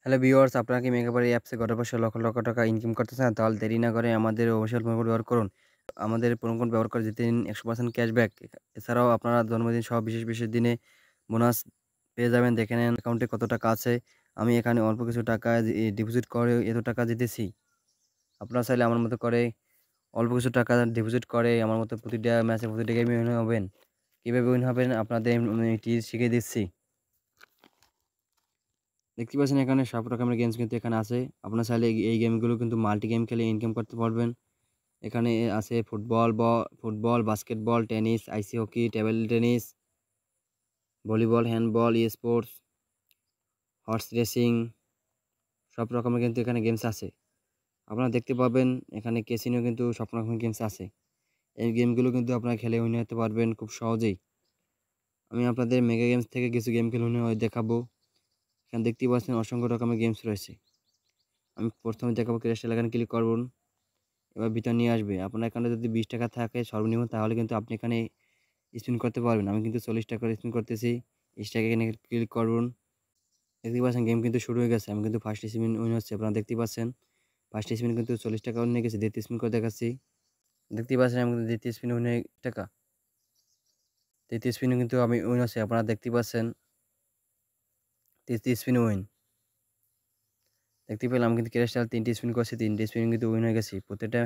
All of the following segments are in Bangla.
হ্যালো ভিউয়ার্স, আপনারা কি মেগাবারি অ্যাপসে ঘরে বসে লক্ষ লক্ষ টাকা ইনকাম করতে চান? তাহলে দেরি না করে আমাদের অফিসিয়াল প্রোমো কোড ব্যবহার করুন। আমাদের প্রোমো কোড ব্যবহার করে জিতে নিন 100% ক্যাশব্যাক। এছাড়াও আপনারা জন্মদিন সহ বিশেষ বিশেষ দিনে বোনাস পেয়ে যাবেন। দেখে নেন অ্যাকাউন্টে কত টাকা আছে। আমি এখানে অল্প কিছু টাকা ডিপোজিট করে এত টাকা জিতেছি। আপনারা চাইলে আমার মতো করে অল্প কিছু টাকা ডিপোজিট করে আমার মতো প্রতিটা ম্যাচে প্রতিটা গেমে উইন হবেন। কীভাবে উইন হবেন আপনাদের আমি টিপস শিখিয়ে দিচ্ছি। দেখতে পাচ্ছেন এখানে সব রকমের গেমস কিন্তু এখানে আছে। আপনারা চাইলে এই গেমগুলো কিন্তু মাল্টি গেম খেলে ইনকাম করতে পারবেন। এখানে আছে football, basketball, tennis, ice hockey, table tennis, volleyball, handball, sports, horse racing, সব রকমের কিন্তু এখানে গেমস আছে। আপনারা দেখতে পাবেন এখানে ক্যাসিনো কিন্তু সব রকমের গেমস আছে। এই গেমগুলো কিন্তু আপনারা খেলে উইন হতে পারবেন খুব সহজেই। আমি আপনাদের মেগা গেমস থেকে কিছু গেম খেলে উইন হয়ে দেখাবো। এখানে দেখতেই পাচ্ছেন অসংখ্য রকমের গেমস রয়েছে। আমি প্রথমে দেখাবো ক্র্যাশ এলাকায় ক্লিক করুন। এবার ভিতর নিয়ে আসবে। আপনার অ্যাকাউন্টে যদি 20 টাকা থাকে সর্বনিম্ন, তাহলে কিন্তু আপনি এখানে স্পিন করতে পারবেন। আমি কিন্তু 40 টাকা করে স্পিন করতেছি। স্ট্রাইকে এখানে ক্লিক করুন। দেখতেই পাচ্ছেন গেম কিন্তু শুরু হয়ে গেছে। আমি কিন্তু ফার্স্ট স্পিন উইন হচ্ছে। আপনারা দেখতেই পাচ্ছেন ফার্স্ট স্পিন কিন্তু 40 টাকা নিয়ে গেছি। দ্বিতীয় স্পিন করে দেখাচ্ছি। দেখতেই পাচ্ছেন আমি কিন্তু দ্বিতীয় স্পিন উইন টাকা। তৃতীয় স্পিনে কিন্তু আমি উইন হচ্ছে। আপনারা দেখতেই পাচ্ছেন তৃতীয় স্পিন উইন। দেখতে পেলাম কিন্তু ক্র্যাশ 3টি স্পিন করছি। 3টি স্পিন কিন্তু উইন হয়ে গেছি। প্রত্যেকটা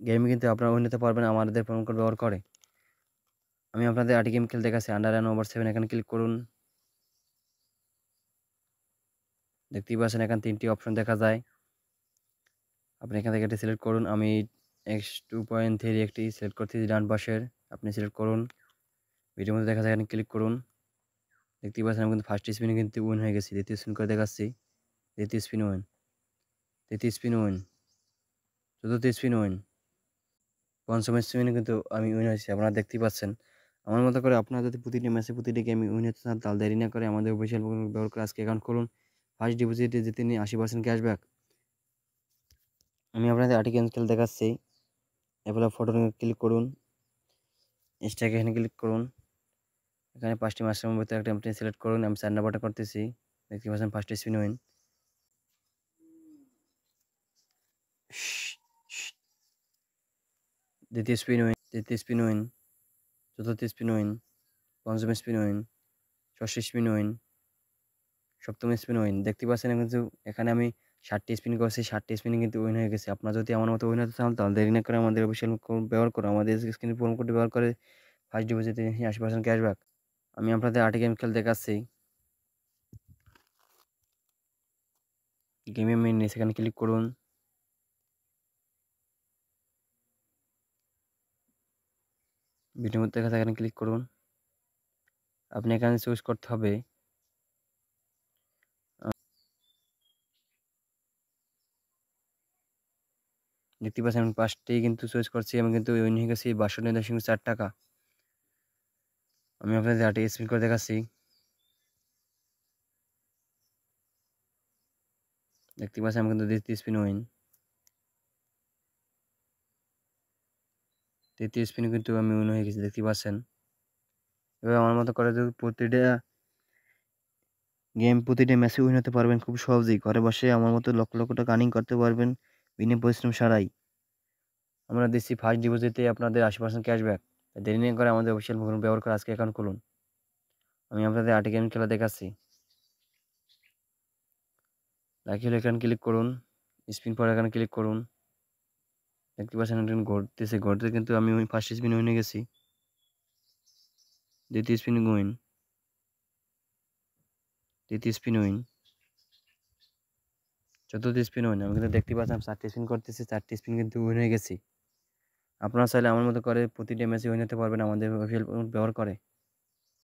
গেমে কিন্তু আপনারা উইন হতে পারবেন আমাদের প্রোমো কোড ব্যবহার করে। আমি আপনাদের 8টি গেম খেলতে দেখাচ্ছি। আন্ডার অ্যান্ড ওভার 7 এখানে ক্লিক করুন। দেখতেই পাচ্ছেন এখানে 3টি অপশন দেখা যায়। আপনি এখান থেকে একটি সিলেক্ট করুন। আমি X2.3 একটি সিলেক্ট করতেছি ডান পাশের। আপনি সিলেক্ট করুন। ভিডিওর মধ্যে দেখা যায় এখানে ক্লিক করুন। দেখতেই পাচ্ছেন আমি কিন্তু ফার্স্ট স্পিনে কিন্তু উইন হয়ে গেছি। দ্বিতীয় স্পিন করে দেখাচ্ছি। দ্বিতীয় স্পিন উইন। তৃতীয় স্পিন উইন। চতুর্থ স্পিন উইন। পঞ্চম স্পিনে কিন্তু আমি উইন হয়েছি। আপনারা দেখতেই পাচ্ছেন। আমার মতো করে আপনারা যদি প্রতিটি ম্যাচে প্রতিটি গেমে উইন হতে চান, তাহলে দেরি না করে আমাদের অফিসিয়াল ব্যবহার করে আজকে অ্যাকাউন্ট খুলুন। ফার্স্ট ডিপোজিটে জিতে নিন 80% ক্যাশব্যাক। আমি আপনাদের 8টি গেম খেলে দেখাচ্ছি। এরপরে ফটো ক্লিক করুন। স্ট্রাইকে এখানে ক্লিক করুন। এখানে 5টি মাসের মধ্যে একটা আপনি সিলেক্ট করুন। আমি 4 নাম্বারটা করতেছি। দেখতে পাচ্ছেন ফার্স্ট স্পিন উইন। দ্বিতীয় স্পিন উইন। তৃতীয় স্পিন উইন। চতুর্থ স্পিন উইন। পঞ্চম স্পিন উইন। ষষ্ঠ স্পিন উইন। সপ্তম স্পিন উইন। দেখতে পাচ্ছেন কিন্তু এখানে আমি 7টি স্পিন করছি। 7টি স্পিনে কিন্তু উইন হয়ে গেছে। আপনারা যদি আমার মতো উইন হতে চান, তাহলে দেরি না করে আমাদের অফিসিয়াল কোড ব্যবহার করুন। আমাদের স্ক্রিনে প্রোমো কোড ব্যবহার করে ফার্স্ট ডিপোজিটে 80% ক্যাশব্যাক। আমি আপনাদের 8টি গেম খেলে দেখাচ্ছি। গেমে মেন সেখানে ক্লিক করুন। ভিডিওর মধ্যে দেখা যায় এখানে ক্লিক করুন। আপনি এখানে চুজ করতে হবে দেখতে পাচ্ছেন আমি 5টি কিন্তু চয়েস করছি। আমি কিন্তু উইন হয়ে গেছি 62.4 টাকা। আমি আপনাদের 8টি স্পিন করে দেখাচ্ছি। দেখতে পাচ্ছেন আমি কিন্তু দ্বিতীয় স্পিন উইন। তৃতীয় স্পিনে কিন্তু আমি উইন হয়ে গেছি। দেখতে পাচ্ছেন। এবার আমার মতো করে যদি প্রতিটা প্রতিটা ম্যাচে উইন হতে পারবেন খুব সহজেই। ঘরে বসে আমার মতো লক্ষ লক্ষ টাকা আর্নিং করতে পারবেন বিনা পরিশ্রম ছাড়াই। আমরা দিচ্ছি ফার্স্ট ডিপোজিটে আপনাদের 80% ক্যাশব্যাক। দেরি না করে আমাদের অফিসিয়াল ব্যবহার করে আজকে অ্যাকাউন্ট খুলুন। আমি আপনাদের 8টি গেম খেলা দেখাচ্ছি। লাকি হলে এখানে ক্লিক করুন। স্পিন পর এখানে ক্লিক করুন। দেখতে পাচ্ছেন ঘটতেছে। ঘটতে কিন্তু আমি ফার্স্ট স্পিন উইনে গেছি। দ্বিতীয় স্পিন উইন। তৃতীয় স্পিন উইন। চতুর্থ স্পিন উইন। আমি কিন্তু দেখতে পাচ্ছি 4টি স্পিন করতেছি। 4টি স্পিন কিন্তু উইন হয়ে গেছি। আপনারা চাইলে আমার মতো করে প্রতিটা ম্যাচে উইন হতে পারবেন আমাদের অফিসিয়াল ব্যবহার করে।